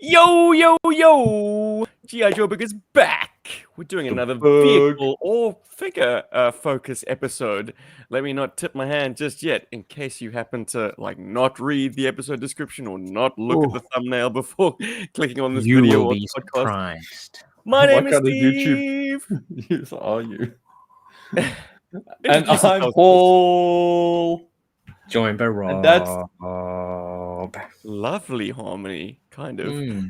Yo, yo, yo! GI Joburg is back! We're doing another Bug. vehicle or figure focus episode. Let me not tip my hand just yet, in case you happen to not read the episode description or not look at the Oh, thumbnal before clicking on this you video will or be podcast. surprised. My name What is kind of YouTube Steve! user are you? And Introduce I'm yourself. Paul. Joined by And that's Rob. Lovely harmony, kind of. yeah,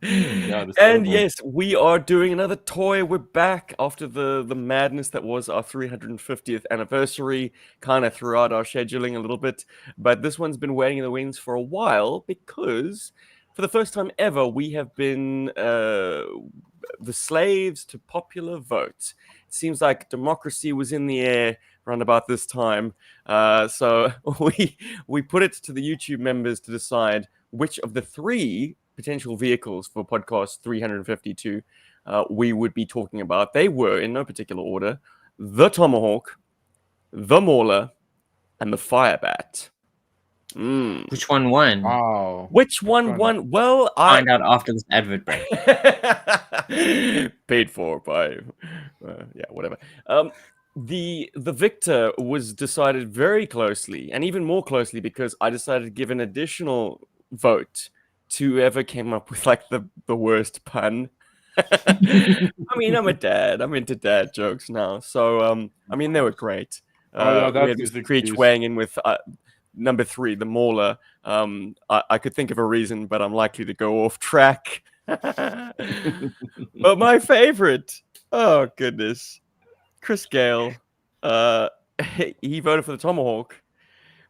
And disturbing. yes, we are doing another toy. We're back after the madness that was our 350th anniversary. Kind of threw out our scheduling a little bit, but this one's been waiting in the wings for a while because for the first time ever, we have been the slaves to popular vote. It seems like democracy was in the air around about this time. So we put it to the YouTube members to decide which of the three potential vehicles for podcast 352 we would be talking about. They were, in no particular order, the Tomahawk, the Mauler, and the Firebat. Which one won? Wow. Which one won? Well, Find out after this advert break. paid for by yeah, whatever. The victor was decided very closely, and even more closely because I decided to give an additional vote to whoever came up with like the worst pun. I mean, I'm a dad. I'm into dad jokes now, so I mean they were great. Yeah, We that's had his Mr. Creech excuse. weighing in with number 3, the Mauler. I could think of a reason, but I'm likely to go off track. But my favorite, oh goodness, Chris Gale. He voted for the Tomahawk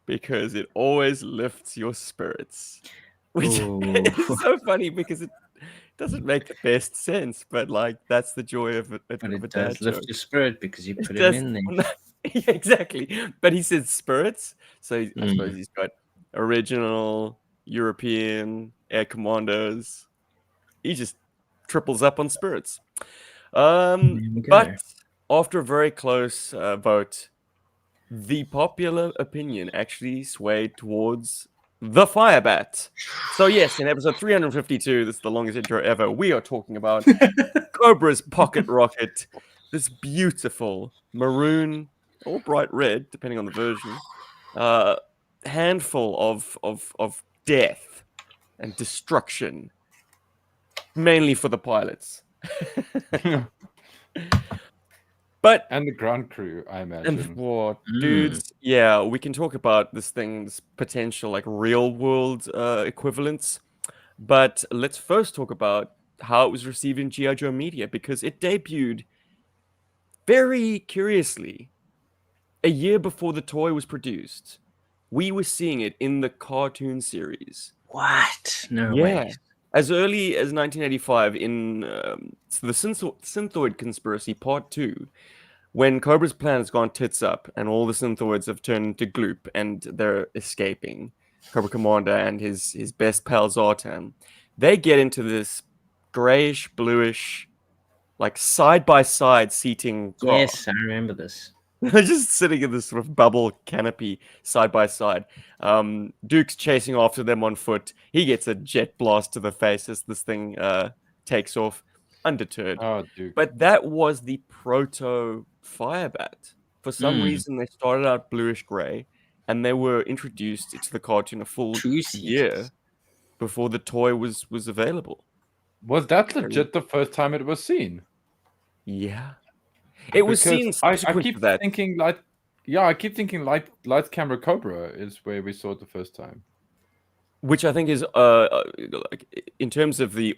because it always lifts your spirits, which is so funny because it doesn't make the best sense, but like that's the joy of But a it dad does lift joke. your spirit because you It put does- him in there. Yeah, exactly. But he said spirits, so I suppose he's got original European air commandos. He just triples up on spirits. There we go. But after a very close vote, the popular opinion actually swayed towards the Firebat. So yes, in episode 352, this is the longest intro ever, we are talking about Cobra's pocket rocket, this beautiful maroon or bright red, depending on the version, handful of death and destruction, mainly for the pilots. But And the ground crew, I imagine. dudes, yeah, we can talk about this thing's potential like real world equivalents, but let's first talk about how it was received in GI Joe media because it debuted very curiously a year before the toy was produced. We were seeing it in the cartoon series. What? No Yeah. way. As early as 1985 in the Synthoid Conspiracy Part 2, when Cobra's plan has gone tits up and all the Synthoids have turned into gloop and they're escaping, Cobra Commander and his best pal Zartan, they get into this grayish, bluish, like side-by-side seating car. Yes, I remember this. They're just sitting in this sort of bubble canopy side by side. Duke's chasing after them on foot. He gets a jet blast to the face as this thing takes off, undeterred. Oh, Duke. But that was the proto Firebat. For some reason, they started out bluish gray, and they were introduced to the cartoon a full 2 year seasons. before the toy was available. Was that legit the first time it was seen? Yeah. It was Because seen I subsequent keep to that. thinking Light Camera Cobra is where we saw it the first time. Which I think is, like, in terms of the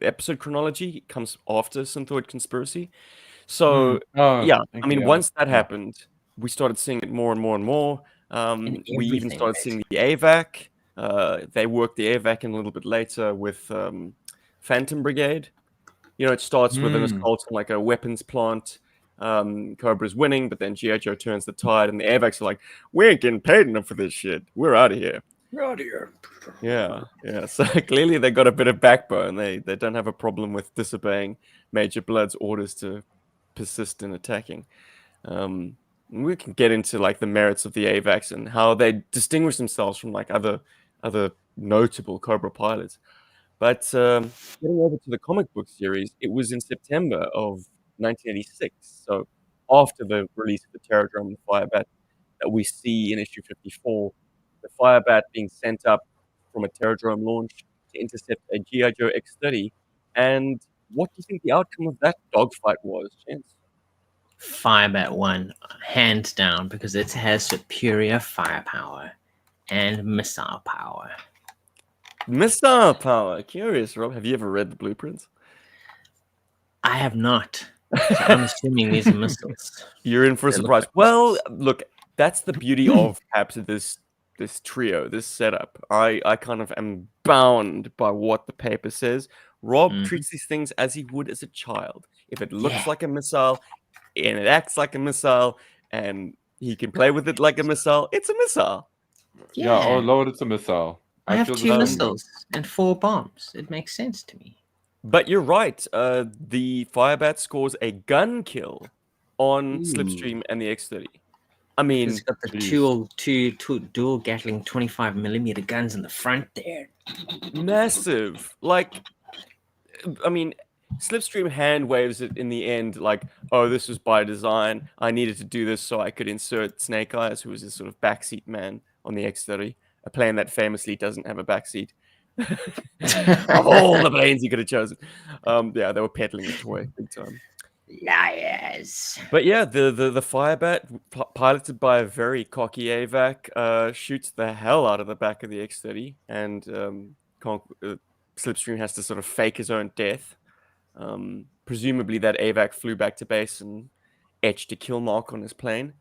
episode chronology, it comes after Synthoid Conspiracy. So, yeah, I mean, once that happened, we started seeing it more and more and more. We even started seeing the Avac. They worked the Avac in a little bit later with Phantom Brigade. You know, it starts with an assault on like a weapons plant. Cobra's winning, but then GI Joe turns the tide, and the Avacs are like, "We ain't getting paid enough for this shit. We're out of here." We're out of here. Yeah. So clearly they got a bit of backbone. They don't have a problem with disobeying Major Blood's orders to persist in attacking. We can get into like the merits of the AVACs and how they distinguish themselves from like other notable Cobra pilots. But getting over to the comic book series, it was in September of 1986, so after the release of the Terrordrome and the Firebat, that we see in issue 54, the Firebat being sent up from a Terrordrome launch to intercept a GI Joe X-30. And what do you think the outcome of that dogfight was, Chance? Firebat won, hands down, because it has superior firepower and missile power. Missile power. Curious, Rob. Have you ever read the blueprints? I have not. So I'm assuming these are missiles. You're in for a They look surprise. like Well, missiles. look, that's the beauty of perhaps this trio, this setup. I kind of am bound by what the paper says. Rob Mhm. treats these things as he would as a child. If it looks Yeah. like a missile and it acts like a missile and he can play with it like a missile, it's a missile. Yeah. Oh Yeah. Lord, it's a missile. I have feel the 2 same way. missiles and 4 bombs. It makes sense to me. But you're right. The Firebat scores a gun kill on Ooh. Slipstream and the X-30. I It's mean, got the Jeez. two dual Gatling 25mm guns in the front there. massive. Like, I mean, Slipstream hand waves it in the end, like, oh, this was by design. I needed to do this so I could insert Snake Eyes, who was this sort of backseat man on the X-30, a plane that famously doesn't have a backseat. Of all the planes you could have chosen. Yeah, they were peddling the toy big time. Liars. But yeah, the Firebat, piloted by a very cocky Avac, shoots the hell out of the back of the X-30, and Slipstream has to sort of fake his own death. Presumably that Avac flew back to base and etched a kill mark on his plane.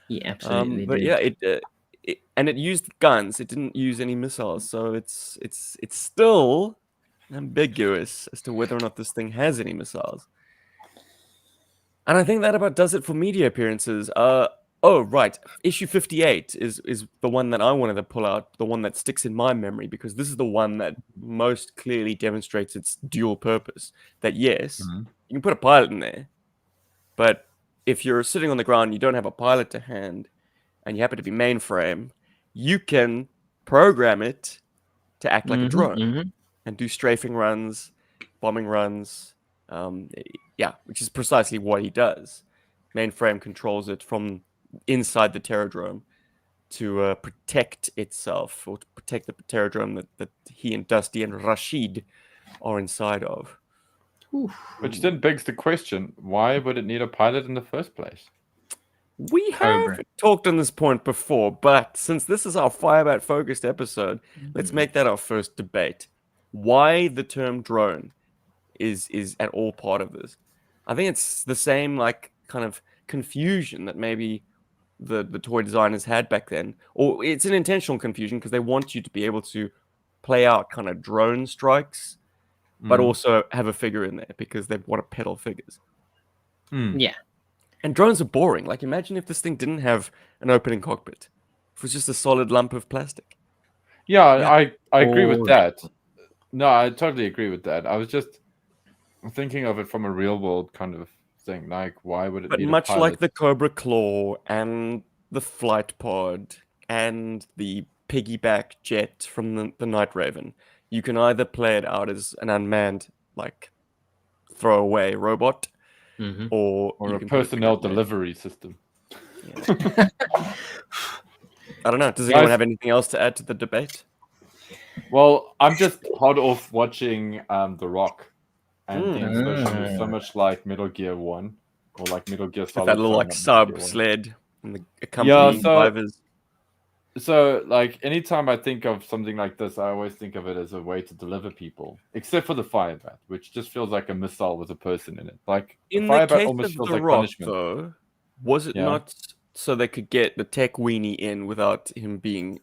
Yeah, absolutely. But yeah, it used guns. It didn't use any missiles, so it's still ambiguous as to whether or not this thing has any missiles. And I think that about does it for media appearances. Oh, right. Issue 58 is the one that I wanted to pull out, the one that sticks in my memory, because this is the one that most clearly demonstrates its dual purpose. That yes, Mhm. you can put a pilot in there, but if you're sitting on the ground, you don't have a pilot to hand, and you happen to be mainframe, you can program it to act like a drone and do strafing runs, bombing runs. Yeah, which is precisely what he does. Mainframe controls it from inside the Terrordrome to protect itself, or to protect the Terrordrome that he and Dusty and Rashid are inside of. Which then begs the question: why would it need a pilot in the first place? We have Cobra. talked on this point before, but since this is our Firebat focused episode, let's make that our first debate. Why the term drone is at all part of this? I think it's the same like kind of confusion that maybe the toy designers had back then, or it's an intentional confusion because they want you to be able to play out kind of drone strikes, but Mm. also have a figure in there because they want to peddle figures. Hmm. Yeah. And drones are boring. Like, imagine if this thing didn't have an opening cockpit. If it was just a solid lump of plastic. Yeah, Yeah. I agree with Oh, that. No, I totally agree with that. I was just thinking of it from a real world kind of thing. Like, why would it But need a much like pilot? the Cobra Claw and the Flight Pod and the piggyback jet from the Night Raven, you can either play it out as an unmanned, like, throwaway robot, or Or you a can put a figure personnel in there. delivery system. Yeah. I don't know. Does Guys- anyone have anything else to add to the debate? Well, I'm just hot off watching The Rock, and the Mm. installation is so much like Metal Gear 1, or like Metal Gear With Solid. that little sorry, like not Metal sub Gear 1. sled and the accompanying drivers. So, like, anytime I think of something like this, I always think of it as a way to deliver people, except for the Firebat, which just feels like a missile with a person in it. Like, In the the Firebat case almost of feels The like Rock, punishment. though, was it Yeah. not so they could get the tech weenie in without him being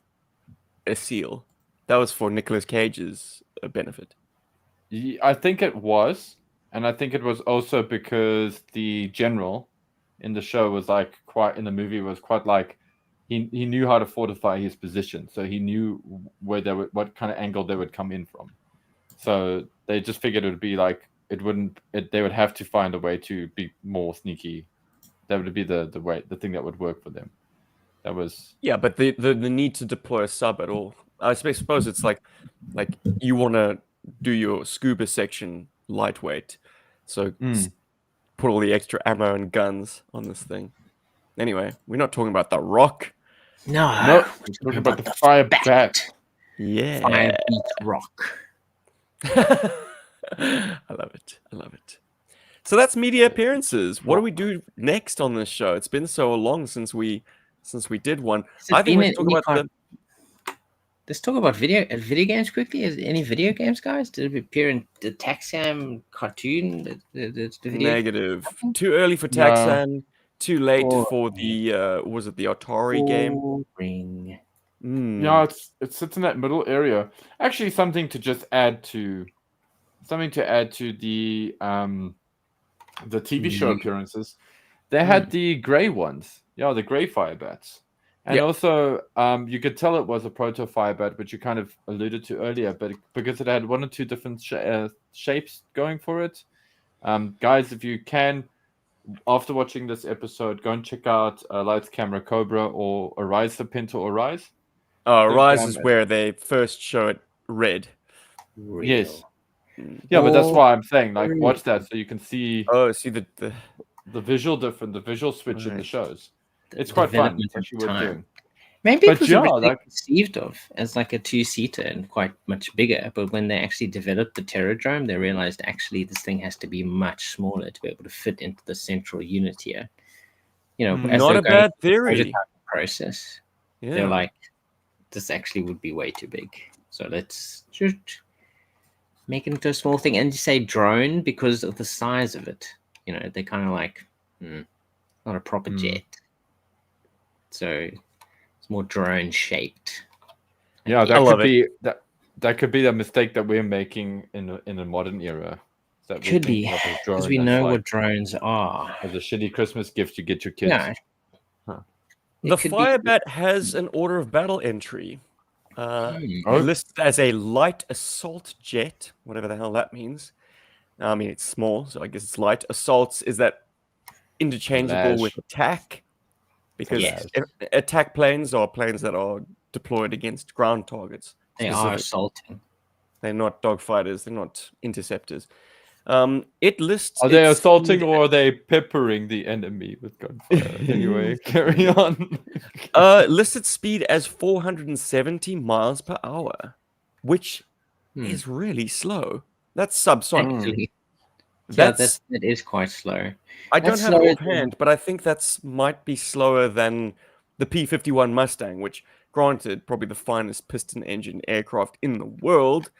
a seal? That was for Nicolas Cage's benefit. I think it was, and I think it was also because the general in the show was like quite in the movie was quite like he knew how to fortify his position, so he knew where they would what kind of angle they would come in from. So they just figured it would be like they would have to find a way to be more sneaky. That would be the thing that would work for them. That was Yeah, but the need to deploy a sub at all. I suppose it's like you want to do your scuba section lightweight. So Mm. put all the extra ammo and guns on this thing. Anyway, we're not talking about the Rock. No, No, we're talking about the Fire Firebat. Bat. Yeah. Fire Beat Rock. I love it. I love it. So that's media appearances. What do we do next on this show? It's been so long since we did one. Has it I think been let's in talk any about part- the Let's talk about video games quickly. Is any video games, guys? Did it appear in the Taxam cartoon? The video negative. Too early for No. Taxan. Too late Boring. for the was it the Atari game? Boring. Mm. Yeah, it sits in that middle area. Actually, something to add to the TV show appearances. They had the grey ones. Yeah, the grey Firebats. And Yeah. also, you could tell it was a proto Firebat, which you kind of alluded to earlier, but because it had one or two different shapes going for it. Guys, if you can, after watching this episode, go and check out Lights Camera Cobra or Arise the Pinto Arise. Rise is where they first show it red. Real. Yes. Yeah, but that's why I'm saying, like, Real. watch that so you can see Oh, see the the visual the visual switch in the Right. shows. It's quite fun. Development It's of actually worth time. doing. Maybe But it was yeah, originally like- conceived of as like a two-seater and quite much bigger, but when they actually developed the Terradrome, they realized actually this thing has to be much smaller to be able to fit into the central unit here. You know, as not they're a going bad through the theory. prototyping process, Yeah. they're like, this actually would be way too big. So let's just make it into a small thing and say drone because of the size of it. You know, they're kind of like, not a proper jet. So it's more drone shaped. Yeah, I that love could be that could be the mistake that we're making in the modern era. That we're Could be, thinking of a because drone we as, know like, what drones are. as a shitty Christmas gift you get your kids. No. Huh. It The could be- Firebat has an order of battle entry. Oh. Listed as a light assault jet, whatever the hell that means. I mean, it's small, so I guess it's light. Assaults, is that interchangeable Lash. with attack? Because Yes. attack planes are planes that are deployed against ground targets. They are specific. assaulting. They're not dogfighters. They're not interceptors. It lists. Are they its assaulting speed- or are they peppering the enemy with gunfire? Anyway, carry on. listed speed as 470 miles per hour, which is really slow. That's subsonic. Actually, That's that is quite slow. I don't that's have it slower offhand, but I think that's might be slower than the P-51 Mustang, which, granted, probably the finest piston engine aircraft in the world,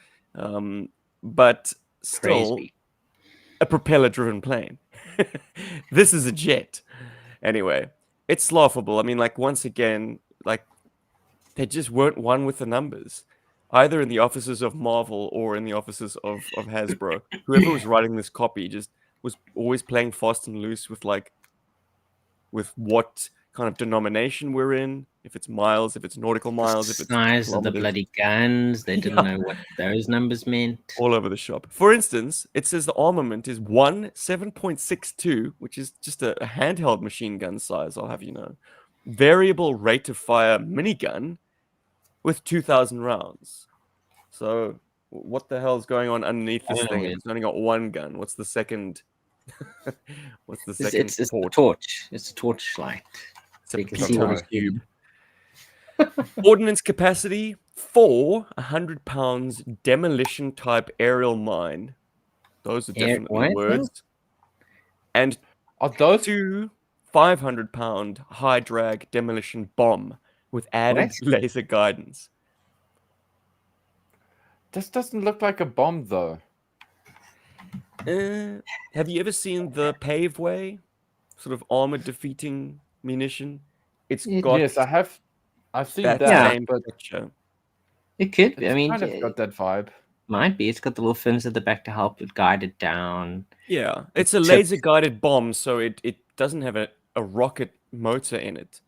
but still Crazy. a propeller-driven plane. This is a jet. Anyway, it's laughable. I mean, like, once again, like, they just weren't one with the numbers, either in the offices of Marvel or in the offices of Hasbro. Whoever was writing this copy just was always playing fast and loose with, like, with what kind of denomination we're in, if it's miles, if it's nautical miles, if it's Size of the kilometers. bloody guns. They didn't know what those numbers meant. All over the shop. For instance, it says the armament is 7.62, which is just a handheld machine gun size, I'll have you know. Variable rate of fire minigun with 2,000 rounds. So, what the hell's going on underneath this I don't thing? know, It's only got one gun. What's the second? What's the It's second the port? torch. It's a torchlight. It's a You can P see times what- cube. Ordnance capacity for 100 pounds demolition type aerial mine. Those are definitely what? words. And Are those 2 500-pound high drag demolition bomb with added What? laser guidance. This doesn't look like a bomb though. Have you ever seen the paveway? Sort of armored defeating munition? It's got Yes, I have. I've seen that that, same but picture. It could be. I it's mean, kind of got that vibe. might be. It's got the little fins at the back to help it guide it down. Yeah, it's a Tip. laser guided bomb, so it doesn't have a rocket motor in it,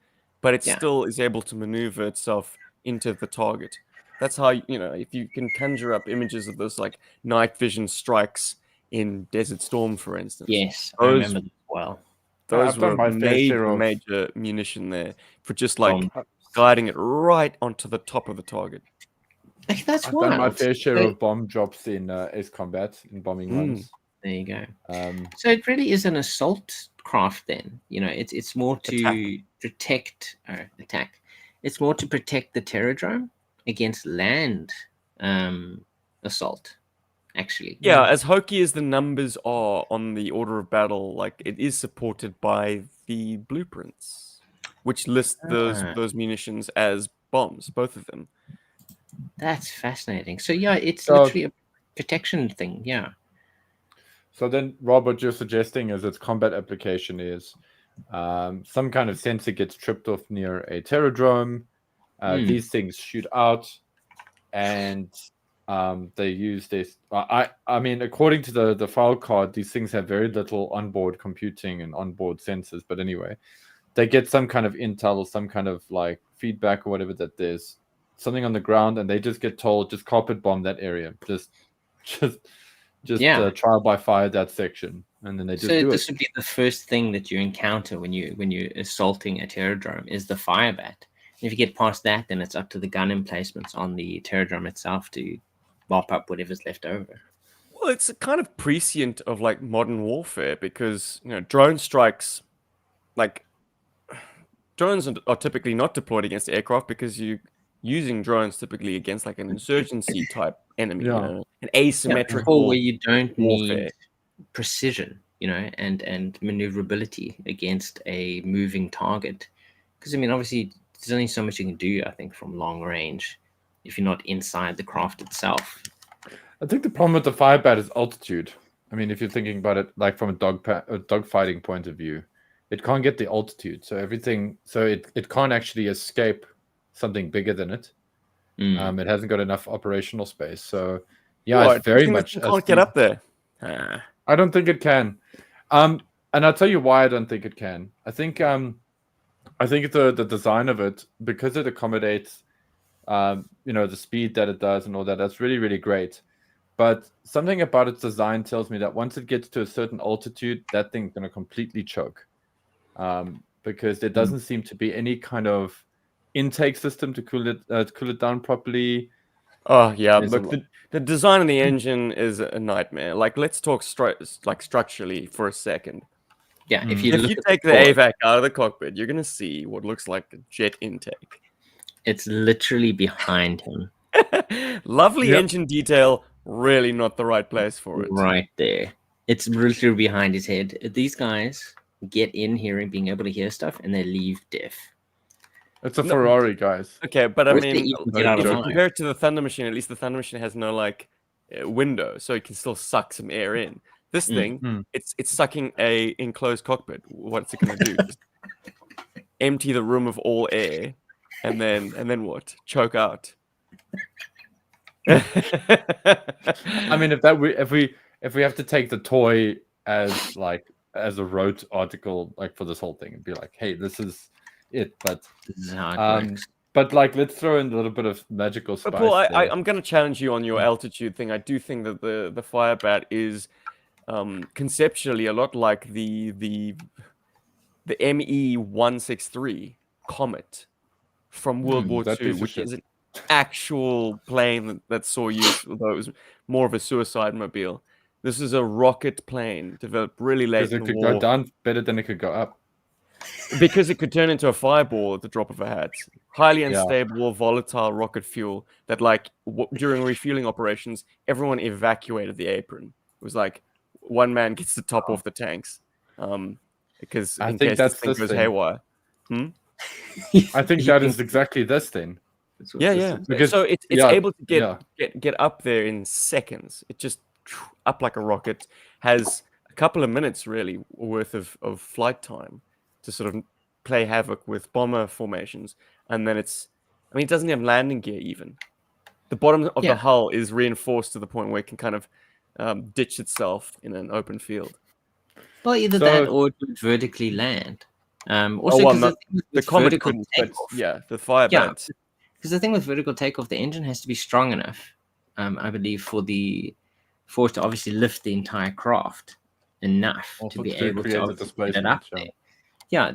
but it Yeah. still is able to maneuver itself into the target. That's how, you know, if you can conjure up images of those like night vision strikes in Desert Storm, for instance. Yes, I Those- remember that well. Those I've done were my fair share of- major munition there for just like Bomb. guiding it right onto the top of the target. Like, that's I've done my wild. fair share So- of bomb drops in Ace Combat, in bombing runs. There you go. Um, So it really is an assault craft then. It's more to Attack. protect or attack. It's more to protect the terradrome against land assault, actually. Yeah, as hokey as the numbers are on the order of battle, like it is supported by the blueprints, which list Ah. those munitions as bombs, both of them. That's fascinating. So yeah, it's So- literally a protection thing. Yeah. So then, Rob, what you're suggesting is its combat application is some kind of sensor gets tripped off near a terradrome. These things shoot out, and they use this. I mean, according to the file card, these things have very little onboard computing and onboard sensors. But anyway, they get some kind of intel or some kind of like feedback or whatever that there's something on the ground, and they just get told just carpet bomb that area, just Yeah. trial by fire that section, and then they just So do this it. would be the first thing that you encounter when you're assaulting a terradrome is the firebat. And if you get past that, then it's up to the gun emplacements on the terradrome itself to mop up whatever's left over. Well, it's a kind of prescient of like modern warfare because drone strikes, like drones are typically not deployed against aircraft because you're using drones typically against like an insurgency type enemy, Yeah. an asymmetrical Or where you don't warfare. need precision, and maneuverability against a moving target. Because I mean, obviously, there's only so much you can do. I think from long range, if you're not inside the craft itself. I think the problem with the firebat is altitude. I mean, if you're thinking about it like from a dogfighting point of view, it can't get the altitude, so it can't actually escape something bigger than it. Mm. It hasn't got enough operational space, so yeah, What? it's very You think much. this thing can't get up there. Ah. I don't think it can. And I'll tell you why I don't think it can. I think the design of it, because it accommodates the speed that it does and all that, that's really, really great. But something about its design tells me that once it gets to a certain altitude, that thing's going to completely choke. Because there doesn't seem to be any kind of intake system to cool it down properly. Oh yeah, There's a look, lot- the design of the engine is a nightmare. Like, let's talk structurally for a second. Yeah, if Mm. you If look you at take the core, AVAC out of the cockpit, you're gonna see what looks like a jet intake. it's literally behind him, Lovely Yep. engine detail, really not the right place for it. right there. It's literally behind his head. These guys get in here and being able to hear stuff, and they leave deaf. It's a No, Ferrari, guys. Okay, but I Or if they mean, even get out if of you line. compare it to the Thunder Machine, at least the Thunder Machine has no like window, so it can still suck some air in. This Mm. thing, Mm. it's sucking a enclosed cockpit. What's it gonna do? Just empty the room of all air, and then what? Choke out. I mean, if we have to take the toy as a rote article like for this whole thing and be like, hey, this is it, but This is how it works. but like let's throw in a little bit of magical spice. But Paul, there. I'm going to challenge you on your altitude thing. I do think that the Firebat is conceptually a lot like the ME-163 Comet from World War that II, piece of which shit. is an actual plane that saw use, although it was more of a suicide mobile. This is a rocket plane developed really late Because in it the could war. go down better than it could go up. Because it could turn into a fireball at the drop of a hat. Highly Yeah. unstable, volatile rocket fuel that, like, during refueling operations, everyone evacuated the apron. It was like one man gets the top off the tanks, because I in think case that's this thing this goes thing. haywire. I think that is exactly this thing. Yeah. Because- So it's yeah, able to yeah. get up there in seconds. It just up like a rocket. Has a couple of minutes really worth of flight time to sort of play havoc with bomber formations, and then it doesn't have landing gear even. The bottom of Yeah. the hull is reinforced to the point where it can kind of ditch itself in an open field. Well, either So- that or it would vertically land. Also, well, because no, The Comet vertical couldn't, but takeoff, yeah, the Firebat. because the thing with vertical takeoff, the engine has to be strong enough, I believe, for it to obviously lift the entire craft enough Also to be to able create to the obviously get it displacement, up yeah. there. Yeah,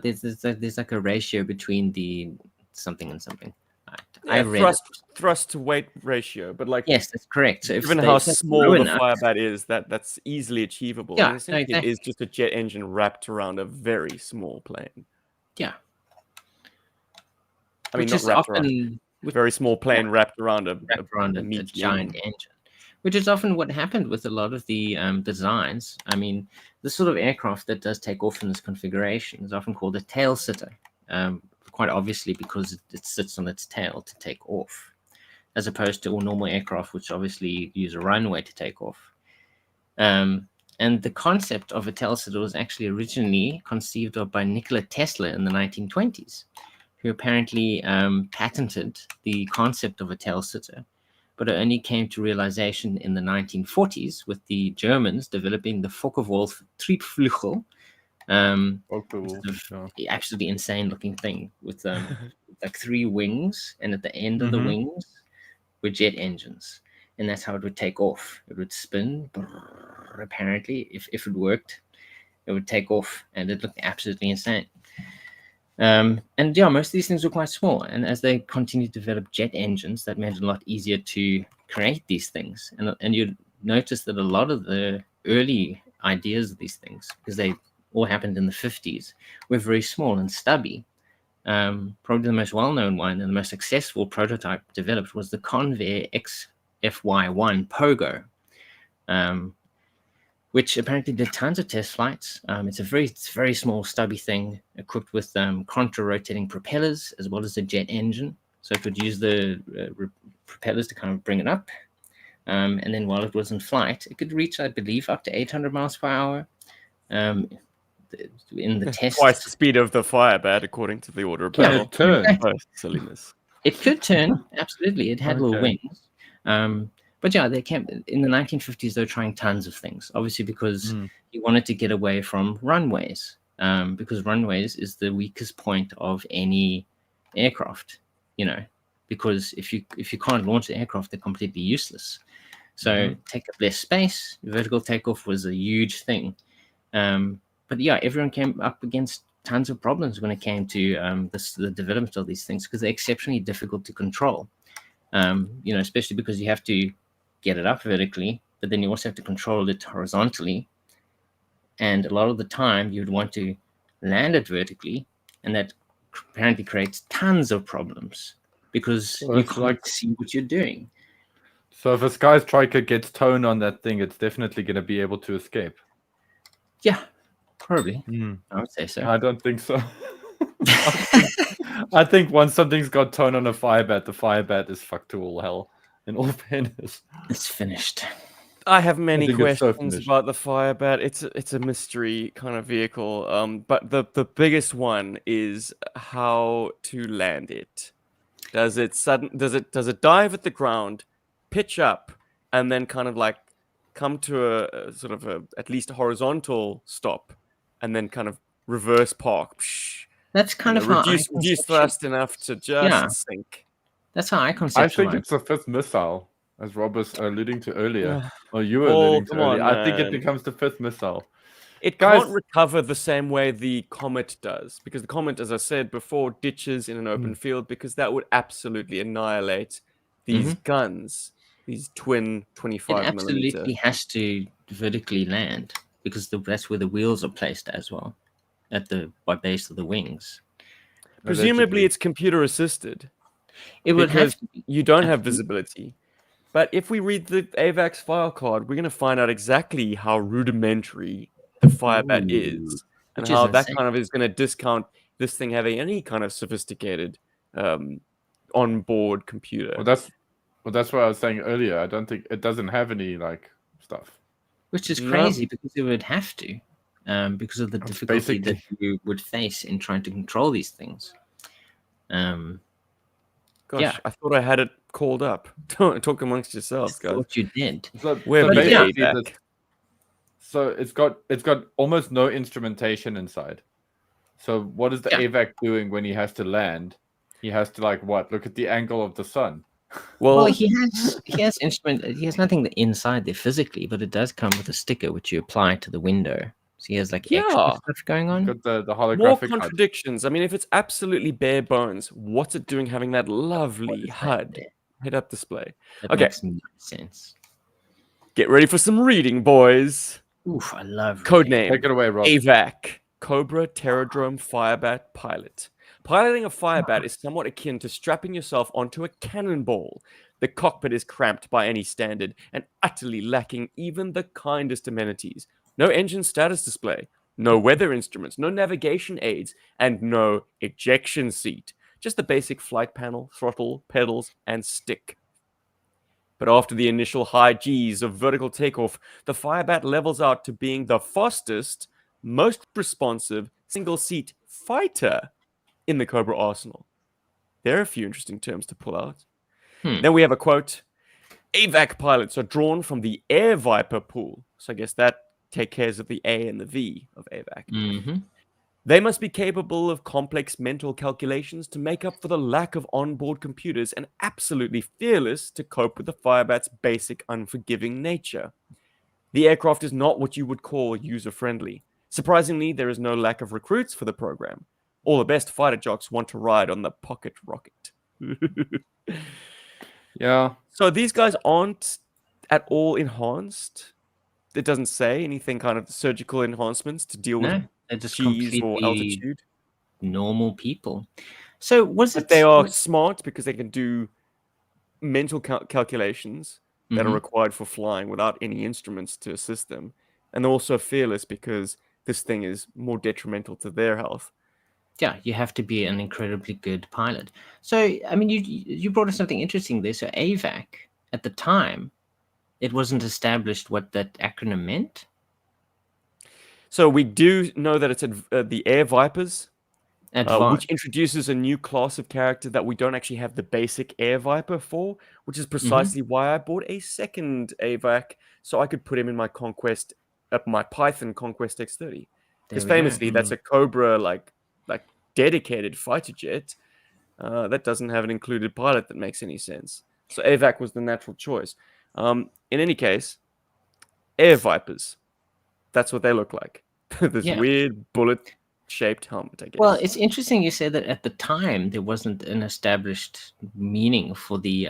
there's like a ratio between the something and something. I Yeah, read thrust to weight ratio, but like yes, that's correct. So if given they how if that's small low the enough, Firebat is, that's easily achievable. yeah, And no, essentially, it exactly. is just a jet engine wrapped around a very small plane. Yeah, I mean, which not is wrapped around often a very small plane wrapped around a a meaty giant engine. engine, which is often what happened with a lot of the designs. I mean, the sort of aircraft that does take off in this configuration is often called a tail sitter, quite obviously because it sits on its tail to take off, as opposed to all normal aircraft, which obviously use a runway to take off. And the concept of a tail sitter was actually originally conceived of by Nikola Tesla in the 1920s, who apparently patented the concept of a tail sitter, but it only came to realization in the 1940s with the Germans developing the Focke-Wulf Triebflügel, which is an absolutely insane looking thing with like 3 wings, and at the end of the wings were jet engines. And that's how it would take off. It would spin, apparently, if it worked, it would take off, and it looked absolutely insane. And yeah, most of these things were quite small. And as they continued to develop jet engines, that made it a lot easier to create these things. And you'd notice that a lot of the early ideas of these things, because they all happened in the 50s, were very small and stubby. Probably the most well-known one and the most successful prototype developed was the Convair XFY1 Pogo, which apparently did tons of test flights. It's a very small, stubby thing equipped with contra-rotating propellers as well as a jet engine. So it would use the propellers to kind of bring it up. And then while it was in flight, it could reach, I believe, up to 800 miles per hour. In the test, Twice the speed of the Firebat, according to the order of Can battle. it turn? Exactly. Oh, silliness. It could turn, absolutely. It had little Okay. wings. But yeah, they came in the 1950s. They were trying tons of things, obviously because you wanted to get away from runways, because runways is the weakest point of any aircraft. Because if you can't launch the aircraft, they're completely useless. So take up less space. Vertical takeoff was a huge thing. But yeah, everyone came up against tons of problems when it came to the development of these things, because they're exceptionally difficult to control. Especially because you have to get it up vertically, but then you also have to control it horizontally. And a lot of the time you'd want to land it vertically, and that apparently creates tons of problems because you can't see what you're doing. So if a Sky Striker gets tone on that thing, it's definitely going to be able to escape. Yeah, probably. I would say so. I don't think so. I think once something's got tone on a Firebat, the Firebat is fucked to all hell. In all fairness, it's finished. I have many think it's so questions finished. about the Firebat. It's a mystery kind of vehicle. But the biggest one is how to land it. Does it dive at the ground, pitch up, and then kind of like come to a sort of at least a horizontal stop, and then kind of reverse park? Psh, That's kind of how reduce thrust enough to just sink. That's how I conceptualize. I think it's the fifth missile, as Rob was alluding to earlier, or you were Paul, alluding to come earlier. on, I think it man. becomes the fifth missile. It Guys- can't recover the same way the Comet does, because the Comet, as I said before, ditches in an open field, because that would absolutely annihilate these guns, these twin 25 It absolutely millimeter. has to vertically land, because that's where the wheels are placed as well, at the base of the wings. Presumably, Allegedly. it's computer assisted. It would have because to be. you don't have visibility. But if we read the AVAC's file card, we're going to find out exactly how rudimentary the Firebat is, and Which is how that insane. kind of is going to discount this thing having any kind of sophisticated onboard computer. Well, that's what I was saying earlier. I don't think it doesn't have any stuff. Which is No. crazy, because it would have to, because of the difficulty that you would face in trying to control these things. Gosh, yeah. I thought I had it called up. Talk amongst yourselves, I guys. thought you did. Where But basically yeah. that- So it's got almost no instrumentation inside. So what is the AVAC doing when he has to land? He has to look at the angle of the sun. Well, he has instrument. He has nothing inside there physically, but it does come with a sticker which you apply to the window. So he has like Yeah. extra stuff going on. Got the More holographic HUD. contradictions. I mean, if it's absolutely bare bones, what's it doing having that lovely is that HUD there? head-up display? That Okay, makes no sense. get ready for some reading, boys. Oof, I love reading. Codename Take it away, Rob. Avac, Cobra Terradrome Firebat pilot. Piloting a Firebat is somewhat akin to strapping yourself onto a cannonball. The cockpit is cramped by any standard and utterly lacking even the kindest amenities. No engine status display, no weather instruments, no navigation aids, and no ejection seat. Just the basic flight panel, throttle, pedals, and stick. But after the initial high G's of vertical takeoff, the Firebat levels out to being the fastest, most responsive single-seat fighter in the Cobra arsenal. There are a few interesting terms to pull out. Then we have a quote. AVAC pilots are drawn from the Air Viper pool. So I guess that takes care of the A and the V of AVAC. Mm-hmm. They must be capable of complex mental calculations to make up for the lack of onboard computers and absolutely fearless to cope with the Firebat's basic unforgiving nature. The aircraft is not what you would call user-friendly. Surprisingly, there is no lack of recruits for the program. All the best fighter jocks want to ride on the pocket rocket. Yeah. So these guys aren't at all enhanced. It doesn't say anything kind of surgical enhancements to deal with No, they're just G's or completely altitude. normal people. So was But it? they are smart because they can do mental calculations that are Mhm. required for flying without any instruments to assist them. And they're also fearless because this thing is more detrimental to their health. Yeah, you have to be an incredibly good pilot. So, I mean, you brought us something interesting there. So, AVAC at the time, it wasn't established what that acronym meant. So we do know that it's the Air Vipers, which Advanced. introduces a new class of character that we don't actually have the basic Air Viper for, which is precisely why I bought a second AVAC so I could put him in my Conquest, my Python Conquest X30. There Because we go. famously, that's a Cobra like dedicated fighter jet that doesn't have an included pilot that makes any sense. So AVAC was the natural choice. In any case, Air Vipers. That's what they look like. This Yeah. weird bullet-shaped helmet, I guess. Well, it's interesting you say that at the time there wasn't an established meaning for the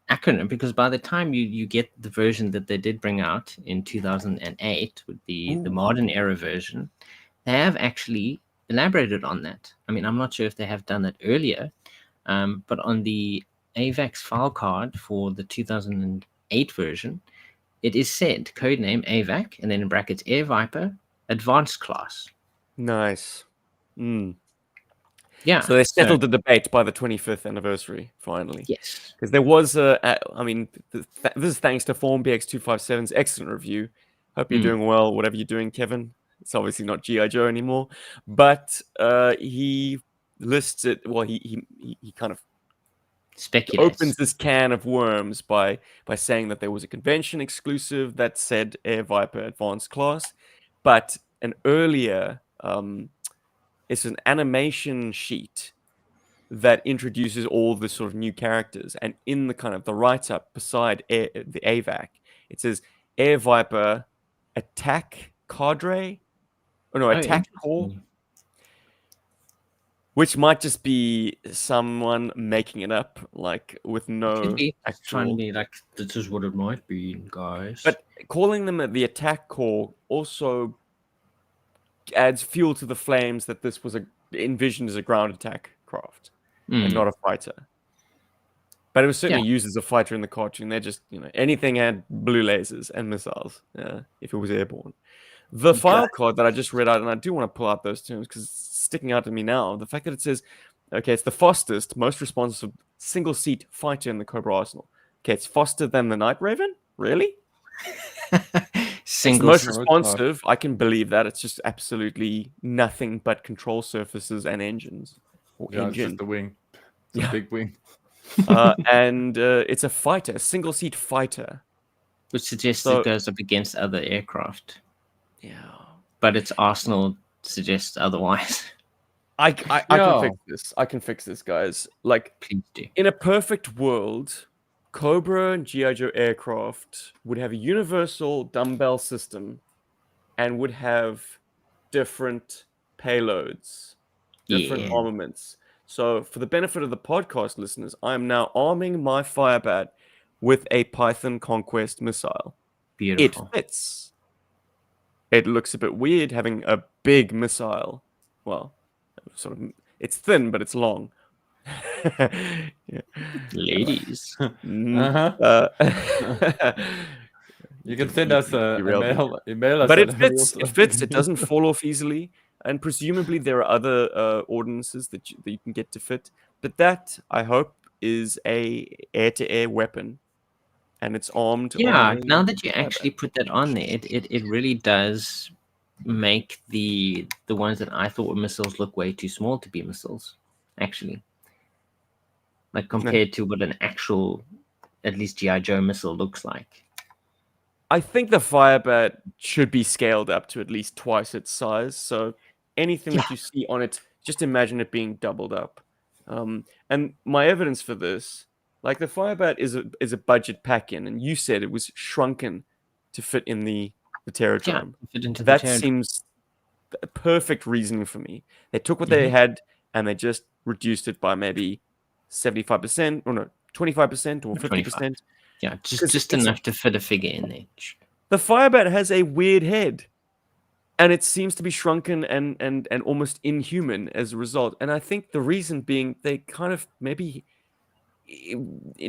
acronym, because by the time you get the version that they did bring out in 2008 with the modern era version, they have actually elaborated on that. I mean, I'm not sure if they have done that earlier, but on the AVAX file card for the 2008 version, it is said codename AVAC and then in brackets Air Viper Advanced Class. Nice. Yeah. So they settled the debate by the 25th anniversary, finally. Yes. Because there was I mean, this is thanks to FormBX257's excellent review. Hope you're doing well, whatever you're doing, Kevin. It's obviously not GI Joe anymore, but he lists it. Well, he kind of Speculates. opens this can of worms by saying that there was a convention exclusive that said Air Viper Advanced Class, but an earlier it's an animation sheet that introduces all the sort of new characters, and in the kind of the write-up beside the AVAC, it says Air Viper Attack Cadre, Attack Corps, which might just be someone making it up, like with no Could be actual. trying to be like, this is what it might be, guys. But calling them the Attack Corps also adds fuel to the flames that this was envisioned as a ground attack craft and not a fighter. But it was certainly used as a fighter in the cartoon. They're just, anything had blue lasers and missiles if it was airborne. The file card that I just read out, and I do want to pull out those terms because it's sticking out to me now. The fact that it says, okay, it's the fastest, most responsive single-seat fighter in the Cobra arsenal. Okay, it's faster than the Night Raven? Really? It's the most responsive. I can believe that. It's just absolutely nothing but control surfaces and engines. It's just the wing. It's a big wing. And it's a fighter, a single-seat fighter. Which suggests it goes up against other aircraft. Yeah. But its arsenal suggests otherwise. I can fix this. I can fix this, guys. Like, please do. In a perfect world, Cobra and GI Joe aircraft would have a universal dumbbell system and would have different payloads, different Yeah. armaments. So, for the benefit of the podcast listeners, I am now arming my Firebat with a Python Conquest missile. It Beautiful. fits. It looks a bit weird having a big missile. Well, sort of, it's thin, but it's long. Yeah. Ladies. Mm, Uh-huh. You can send us a derailed me. email us But at it fits. It fits. It arealsouthafricanhero. doesn't fall off easily, and presumably there are other ordinances that you can get to fit. But that, I hope, is a air-to-air weapon, and it's armed on Yeah, a now that you Firebat. actually put that on there, it really does make the ones that I thought were missiles look way too small to be missiles, actually. Like compared to what an actual, at least GI Joe missile looks like. I think the Firebat should be scaled up to at least twice its size. So anything that you see on it, just imagine it being doubled up. And my evidence for this, like the Firebat is a budget pack-in, and you said it was shrunken to fit in the Yeah, Terradrome. fit into the That Terradrome. seems a perfect reasoning for me. They took what Mm-hmm. they had and they just reduced it by maybe 75%, or no, 25% or 50%. Yeah, 'Cause just it's- enough to fit a figure in there. The Firebat has a weird head, and it seems to be shrunken and almost inhuman as a result. And I think the reason being they kind of maybe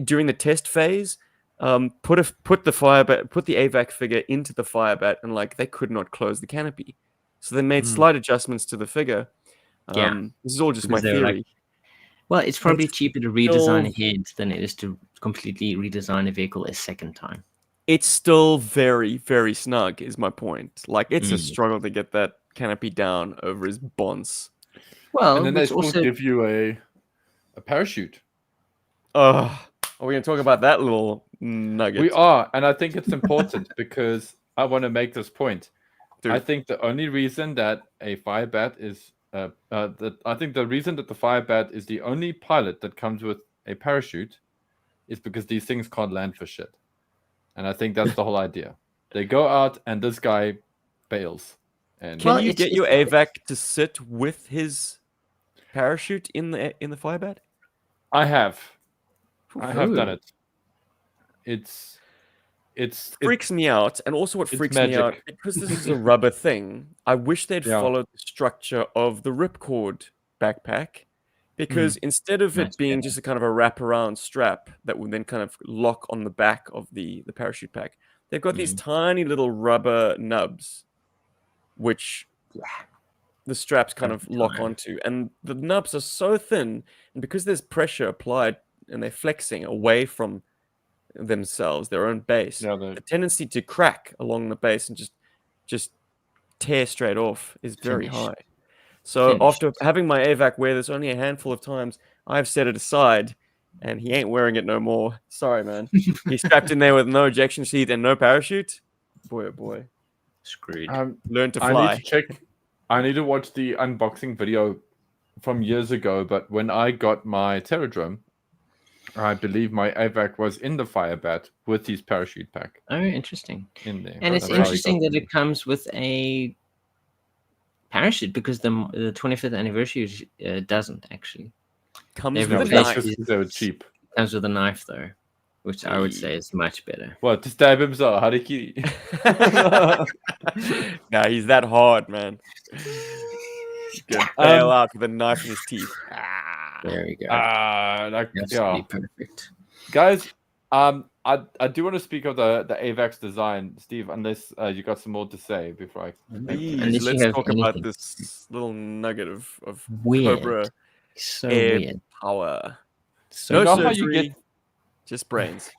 during the test phase put the Avac figure into the Firebat, and like they could not close the canopy, so they made slight adjustments to the figure. Yeah, This is all just my because they were like, theory. well, it's probably it's cheaper to redesign still- a head than it is to completely redesign a vehicle a second time. It's still very, very snug, is my point. Like, it's a Mm. struggle to get that canopy down over his bonds. Well, And then they which still also give you a parachute. Are we going to talk about that little nugget? We are, and I think it's important because I want to make this point. Dude. I think the only reason that a Firebat is I think the reason that the Firebat is the only pilot that comes with a parachute is because these things can't land for shit. And I think that's the whole idea. They go out and this guy bails. And Can Well, you it's- get your it's- AVAC to sit with his parachute in the Firebat? I have done Ooh. it. It's Freaks me out, and also what it's freaks me out, magic. because this is a rubber thing, I wish they'd Yeah. followed the structure of the Ripcord backpack, because instead of it That's being better. just a kind of a wraparound strap that would then kind of lock on the back of the parachute pack, they've got these tiny little rubber nubs, which the straps kind of lock onto, and the nubs are so thin, and because there's pressure applied and they're flexing away from themselves, their own base, Yeah, the tendency to crack along the base and just tear straight off is very Finish. high. So Finish. after having my AVAC wear this only a handful of times, I've set it aside, and he ain't wearing it no more. Sorry, man. He's strapped in there with no ejection seat and no parachute. Boy, oh boy. Screwed. Learn to I need fly. to check. I need to watch the unboxing video from years ago. But when I got my Terradrome, I believe my AVAC was in the Firebat with his parachute pack Oh, interesting. in there. And it's That's how he interesting got that it. it comes with a parachute because the 25th anniversary doesn't actually. Comes They've with a Yeah, that's knife. just because they were cheap. Comes with a knife though, which I would say is much better. What, to stab himself? Hariki? Nah, he's that hard, man. Gonna bail out with a knife in his teeth. There we go. Like, That's yeah. perfect. Guys, I do want to speak of the AVAC's design, Steve, unless you got some more to say before I... Please, Unless you let's have talk about anything. this little nugget of Weird. Cobra So air weird. power. So No You know how surgery, you get- just brains.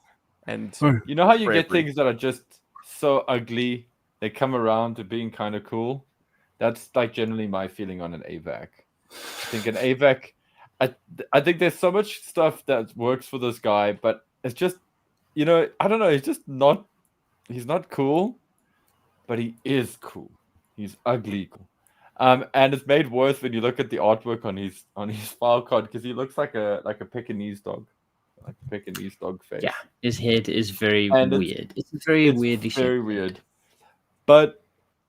And You know how you get bravery. things that are just so ugly, they come around to being kind of cool? That's like generally my feeling on an AVAC. I think an AVAC, I think there's so much stuff that works for this guy, but it's just, I don't know, he's not cool, but he is cool. He's ugly cool. And it's made worse when you look at the artwork on his file card, because he looks like a Pekingese dog. Like a Pekingese dog face. Yeah, his head is very And weird. It's very weirdly very shaped. weird. But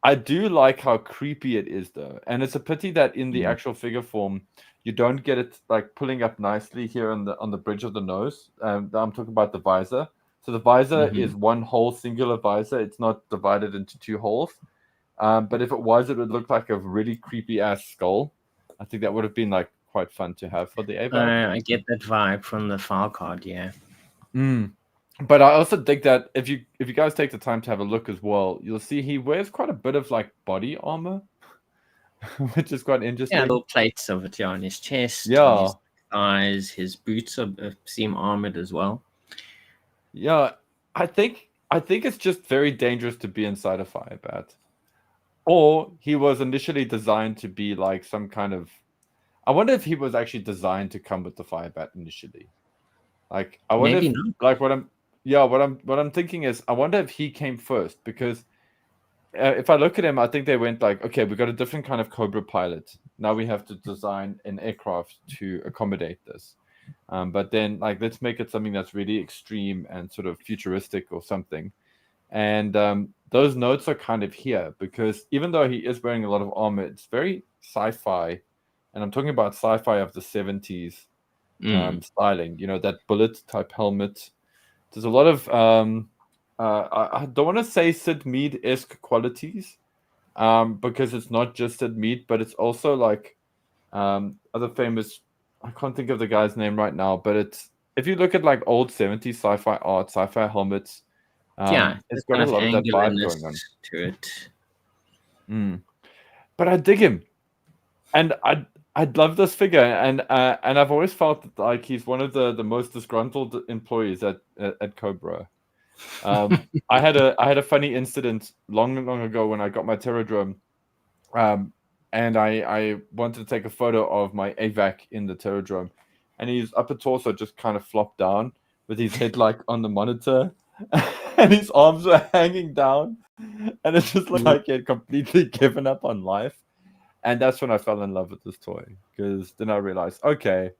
I do like how creepy it is, though, and it's a pity that in the actual figure form, you don't get it like pulling up nicely here on the bridge of the nose. I'm talking about the visor. So the visor Mhm. is one whole singular visor. It's not divided into two holes. But if it was, it would look like a really creepy ass skull. I think that would have been like quite fun to have for the Avac. I get that vibe from the file card. Yeah. But I also think that if you guys take the time to have a look as well, you'll see he wears quite a bit of like body armor, which is quite interesting. Yeah, little plates of it on his chest, Yeah. on his thighs. His boots seem armored as well. Yeah, I think it's just very dangerous to be inside a Firebat. Or he was initially designed to be like some kind of. I wonder if he was actually designed to come with the Firebat initially. Like I wonder Maybe if, not. like what I'm thinking is I wonder if he came first because if I look at him, I think they went like, okay, we got a different kind of Cobra pilot. Now we have to design an aircraft to accommodate this. But then, like, let's make it something that's really extreme and sort of futuristic or something. And those notes are kind of here because even though he is wearing a lot of armor, it's very sci-fi. And I'm talking about sci-fi of the 70s styling, you know, that bullet type helmet. There's a lot of I don't want to say Sid Mead-esque qualities, because it's not just Sid Mead, but it's also like other famous. I can't think of the guy's name right now, but it's if you look at like old 70s sci-fi art, sci-fi helmets, Yeah, it's the got kind a of lot of that vibe angularness going on. to it. But I dig him, and I'd love this figure, and I've always felt that, like he's one of the most disgruntled employees at Cobra. I had a funny incident long ago when I got my Terradrome, and I wanted to take a photo of my Avac in the Terradrome, and his upper torso just kind of flopped down with his head like on the monitor, and his arms were hanging down, and it just looked like he had completely given up on life. And that's when I fell in love with this toy because then I realized, okay,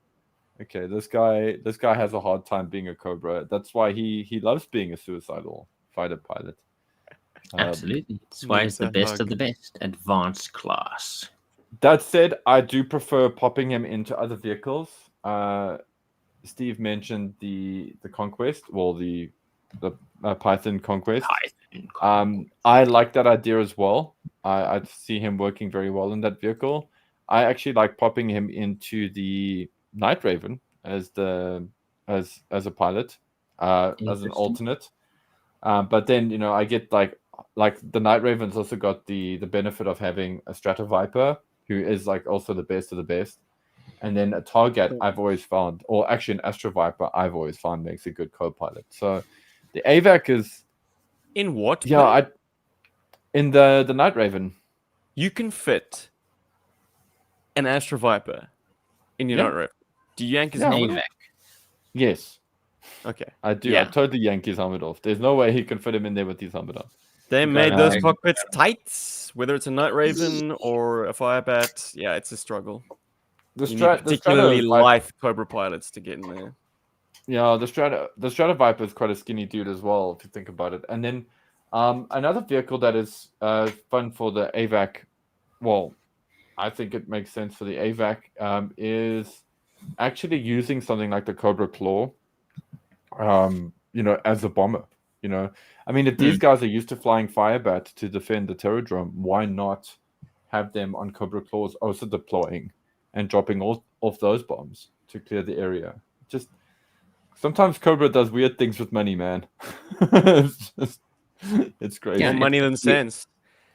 this guy has a hard time being a Cobra. That's why he loves being a suicidal fighter pilot. Absolutely. That's why it's the best of the best. Advanced class. That said, I do prefer popping him into other vehicles. Steve mentioned the Conquest, well, the Python Conquest. I like that idea as well. I see him working very well in that vehicle. I actually like popping him into the Night Raven as a pilot, as an alternate. But then I get like the Night Raven's also got the benefit of having a Strata Viper who is like also the best of the best. And then a Target I've always found, or actually an Astro Viper I've always found makes a good co-pilot. So the Avac is in what? Yeah, in the Night Raven. You can fit an Astro Viper in your Night Raven. Do you yank his helmet off? Yes. Okay. I do. Yeah. I totally yank his helmet off. There's no way he can fit him in there with his helmet off. They made those cockpits tight, whether it's a Night Raven or a Firebat. Yeah, it's a struggle. Particularly lithe Cobra pilots to get in there. Yeah, the Strata Viper is quite a skinny dude as well, if you think about it. And then another vehicle that is fun for the Avac, well, I think it makes sense for the Avac, is actually using something like the Cobra Claw, as a bomber. I mean, if these guys are used to flying Firebat to defend the Terradrome, why not have them on Cobra Claws also deploying and dropping off those bombs to clear the area? Just sometimes Cobra does weird things with money, man. It's crazy. More money than sense.